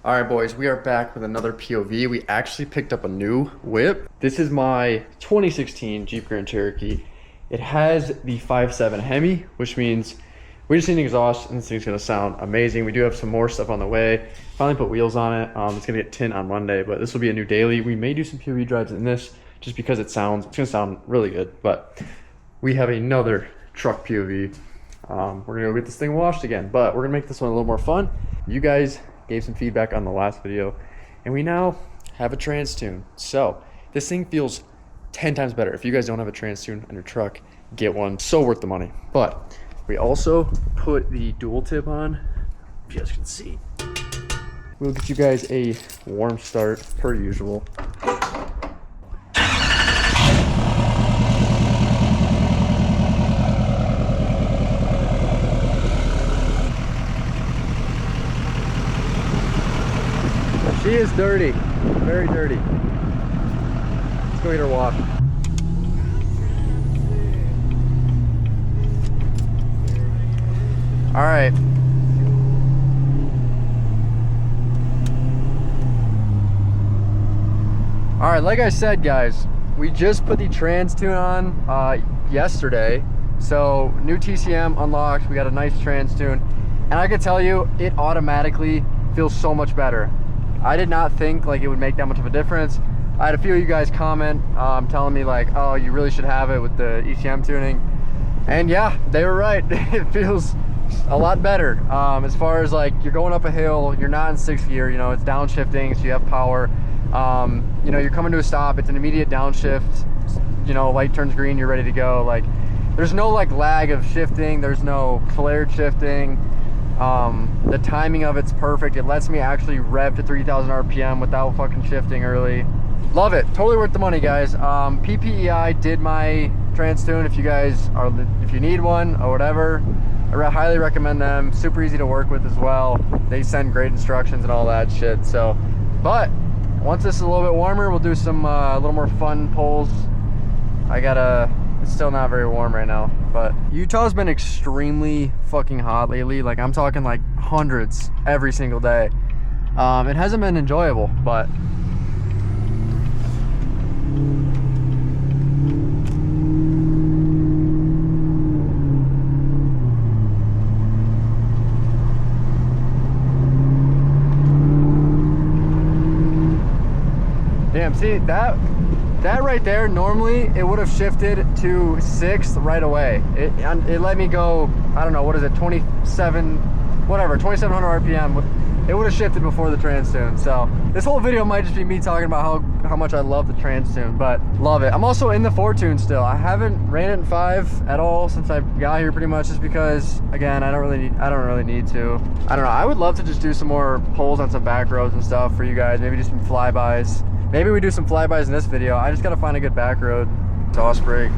All right, boys, we are back with another POV. We actually picked up a new whip. This is my 2016 Jeep Grand Cherokee. It has the 5.7 Hemi, which means we just need an exhaust and this thing's gonna sound amazing. We do have some more stuff on the way. Finally put wheels on it. It's gonna get tint on Monday, but this will be a new daily. We may do some POV drives in this just because it's gonna sound really good, but we have another truck POV. We're gonna go get this thing washed again, but we're gonna make this one a little more fun. You guys gave some feedback on the last video, and we now have a trans tune. So this thing feels 10 times better. If you guys don't have a trans tune on your truck, get one. So worth the money. But we also put the dual tip on, if you guys can see. We'll get you guys a warm start per usual. She is dirty, very dirty. Let's go get her washed. All right. All right, like I said, guys, we just put the trans tune on yesterday. So new TCM unlocked, we got a nice trans tune. And I can tell you, it automatically feels so much better. I did not think like it would make that much of a difference. I had a few of you guys comment telling me like, oh, you really should have it with the ECM tuning. And yeah, they were right. It feels a lot better. As far as like you're going up a hill, you're not in 6th gear, you know, it's downshifting, so you have power. You know, you're coming to a stop, it's an immediate downshift. You know, light turns green, you're ready to go. Like there's no like lag of shifting, there's no flared shifting. The timing of it's perfect. It lets me actually rev to 3,000 RPM without fucking shifting early. Love it. Totally worth the money, guys. PPEI did my trans tune. If you need one or whatever, I highly recommend them. Super easy to work with as well. They send great instructions and all that shit. So, but once this is a little bit warmer, we'll do some a little more fun pulls. It's still not very warm right now, but Utah's been extremely fucking hot lately. Like I'm talking like hundreds every single day. It hasn't been enjoyable, but damn, see that right there, normally it would have shifted to 6th right away. It let me go, I don't know, what is it, 2700 RPM. It would have shifted before the trans tune. So this whole video might just be me talking about how much I love the trans tune, but love it. I'm also in the 4 tune still. I haven't ran it in 5 at all since I got here, pretty much, just because again, I don't really need to. I don't know, I would love to just do some more pulls on some back roads and stuff for you guys, maybe do some flybys. Maybe we do some flybys in this video. I just gotta find a good back road. Exhaust brake.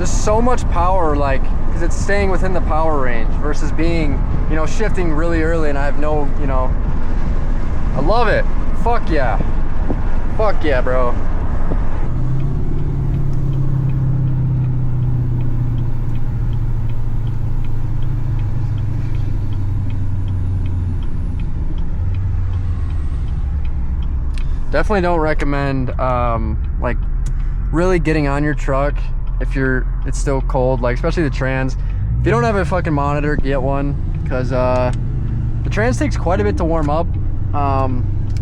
So much power, like, because it's staying within the power range versus being, you know, shifting really early and I have no, you know, I love it. Fuck yeah. Fuck yeah, bro. Definitely don't recommend like really getting on your truck if it's still cold, like especially the trans. If you don't have a fucking monitor, get one, because the trans takes quite a bit to warm up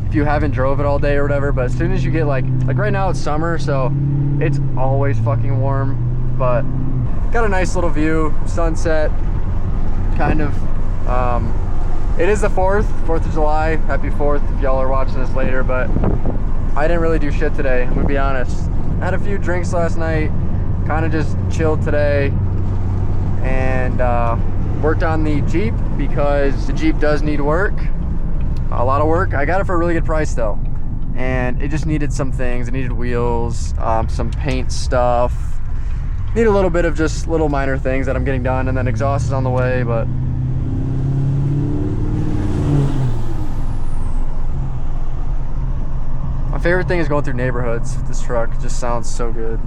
if you haven't drove it all day or whatever. But as soon as you get like right now it's summer, so it's always fucking warm. But got a nice little view, sunset, kind of. It is the 4th of July. Happy 4th if y'all are watching this later. But I didn't really do shit today, I'm gonna be honest. I had a few drinks last night, kind of just chilled today, and worked on the Jeep because the Jeep does need work. a lot of work. I got it for a really good price though, and it just needed some things. It needed wheels, some paint stuff, need a little bit of just little minor things that I'm getting done, and then exhaust is on the way. But my favorite thing is going through neighborhoods with this truck. It just sounds so good.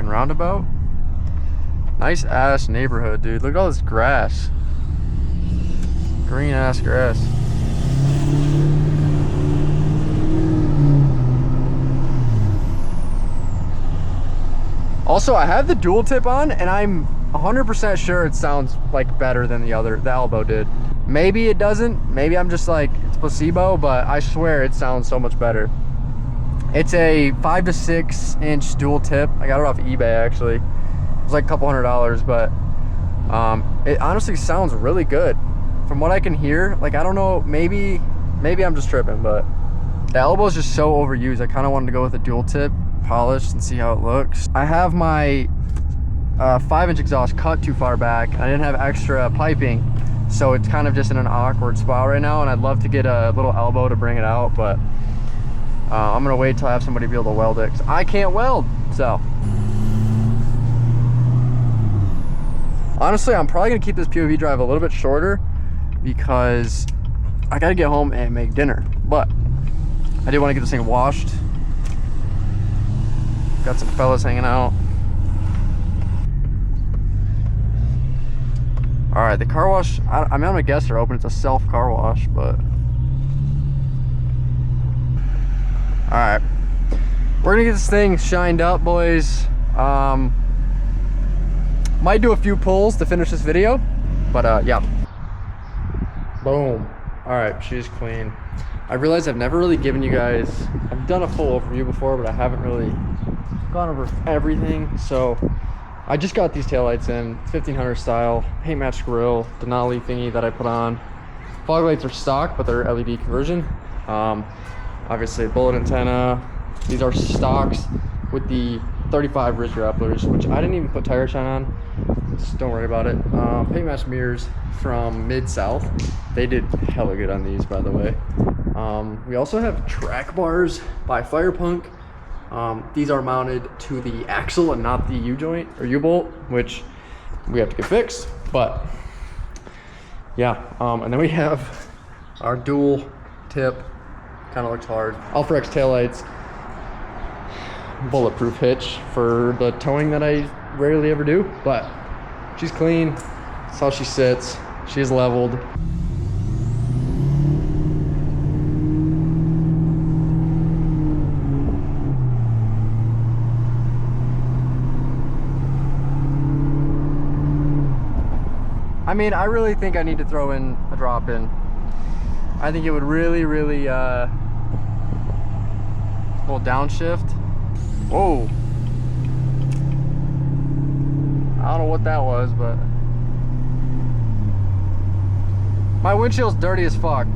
Roundabout. Nice ass neighborhood, dude. Look at all this grass. Green ass grass. Also, I have the dual tip on, and I'm 100% sure it sounds like better than the elbow did. Maybe it doesn't. Maybe I'm just like, it's placebo, but I swear it sounds so much better. It's a 5 to 6 inch dual tip. I got it off eBay actually. It was like a couple $100, but it honestly sounds really good. From what I can hear, like, I don't know, maybe I'm just tripping, but the elbow is just so overused. I kind of wanted to go with a dual tip, polished, and see how it looks. I have my 5-inch exhaust cut too far back. I didn't have extra piping, so it's kind of just in an awkward spot right now, and I'd love to get a little elbow to bring it out, but I'm gonna wait till I have somebody be able to weld it, because I can't weld. So honestly, I'm probably gonna keep this POV drive a little bit shorter because I gotta get home and make dinner. But I do want to get this thing washed. Got some fellas hanging out. All right, the car wash, I mean, I'm gonna guess they're open. It's a self car wash, but all right, we're gonna get this thing shined up, boys. Might do a few pulls to finish this video, but yeah. Boom. All right, she's clean. I realize I've never really given you guys, I've done a full overview before, but I haven't really gone over everything. So I just got these taillights in, 1500 style, paint match grill, Denali thingy that I put on. Fog lights are stock, but they're LED conversion. Obviously bullet antenna. These are stocks with the 35 wrist grapplers, which I didn't even put tire shine on. Just don't worry about it. Paint match mirrors from Mid-South. They did hella good on these, by the way. We also have track bars by Firepunk. These are mounted to the axle and not the U-joint or U-bolt, which we have to get fixed. But yeah, and then we have our dual tip. Kind of looks hard. Alpha X taillights, bulletproof hitch for the towing that I rarely ever do, but she's clean. That's how she sits. She is leveled. I mean, I really think I need to throw in a drop in. I think it would really, really, little downshift. Whoa. I don't know what that was, but my windshield's dirty as fuck.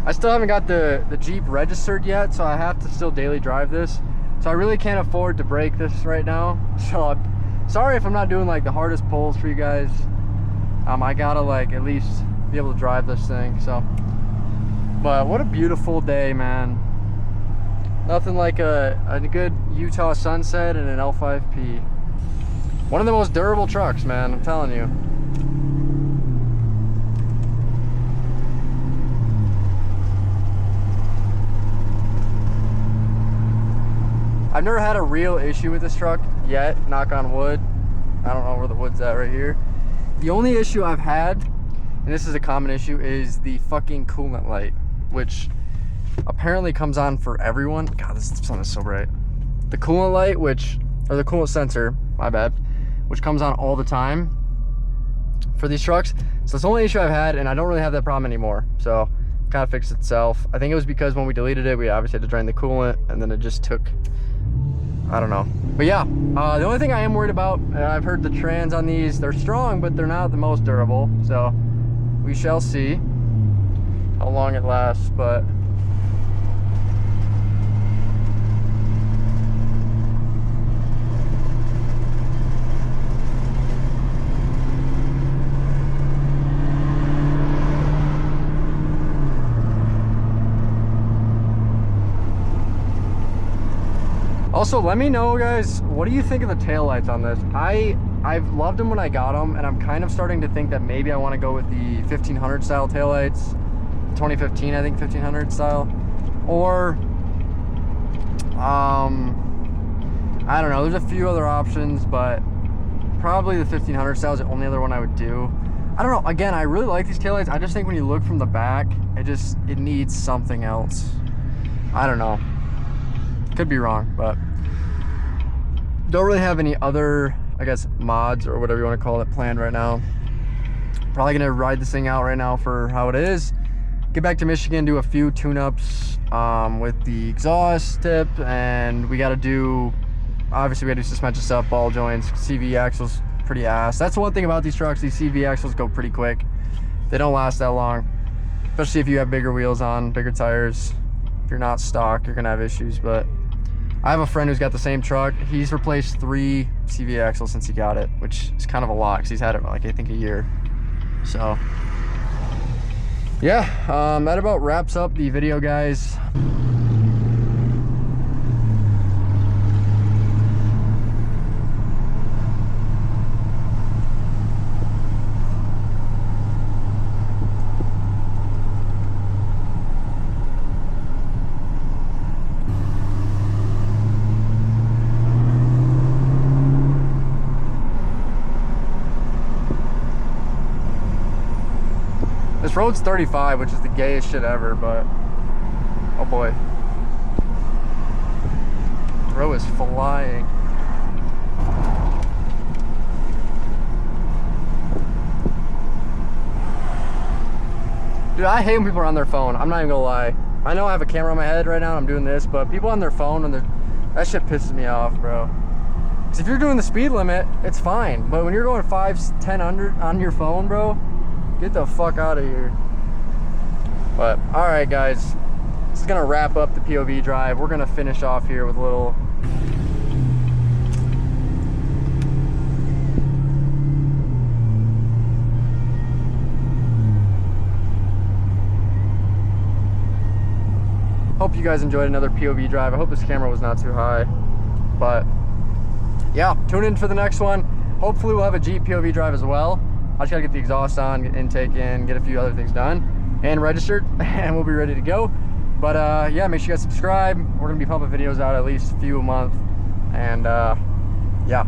I still haven't got the Jeep registered yet, so I have to still daily drive this. So I really can't afford to break this right now. So I'm sorry if I'm not doing like the hardest pulls for you guys. I gotta like at least be able to drive this thing. So, but what a beautiful day, man. Nothing like a good Utah sunset and an L5p. One of the most durable trucks, man, I'm telling you. I've never had a real issue with this truck yet, knock on wood. I don't know where the wood's at right here. The only issue I've had, and this is a common issue, is the fucking coolant light, which apparently comes on for everyone. God, this sun is so bright. The coolant light, or the coolant sensor, my bad, which comes on all the time for these trucks. So it's the only issue I've had, and I don't really have that problem anymore. So kind of fixed itself. I think it was because when we deleted it, we obviously had to drain the coolant, and then it just took, I don't know. But yeah, the only thing I am worried about, I've heard the trans on these, they're strong, but they're not the most durable. So we shall see how long it lasts, but also, let me know, guys, what do you think of the taillights on this? I've loved them when I got them, and I'm kind of starting to think that maybe I want to go with the 1500 style taillights. 2015, I think, 1500 style. Or, I don't know, there's a few other options, but probably the 1500 style is the only other one I would do. I don't know, again, I really like these taillights. I just think when you look from the back, it needs something else. I don't know. Could be wrong, but don't really have any other, I guess, mods or whatever you want to call it planned right now. Probably gonna ride this thing out right now for how it is. Get back to Michigan, do a few tune-ups with the exhaust tip, and we gotta do, obviously we gotta do suspension stuff, ball joints, CV axles, pretty ass. That's one thing about these trucks, these CV axles go pretty quick. They don't last that long, especially if you have bigger wheels on, bigger tires. If you're not stock, you're gonna have issues, but I have a friend who's got the same truck. He's replaced 3 CV axles since he got it, which is kind of a lot because he's had it like, I think, a year. So yeah, that about wraps up the video, guys. This road's 35, which is the gayest shit ever, but oh boy. The road is flying. Dude, I hate when people are on their phone. I'm not even gonna lie. I know I have a camera on my head right now and I'm doing this, but people on their phone, and that shit pisses me off, bro. Because if you're doing the speed limit, it's fine. But when you're going 5, 10 under on your phone, bro, get the fuck out of here. But all right, guys, this is gonna wrap up the POV drive. We're gonna finish off here with a little hope you guys enjoyed another POV drive. I hope this camera was not too high, but yeah, tune in for the next one. Hopefully we'll have a Jeep POV drive as well. I just gotta get the exhaust on, get intake in, get a few other things done and registered, and we'll be ready to go. But yeah, make sure you guys subscribe. We're gonna be pumping videos out at least a few a month, and yeah.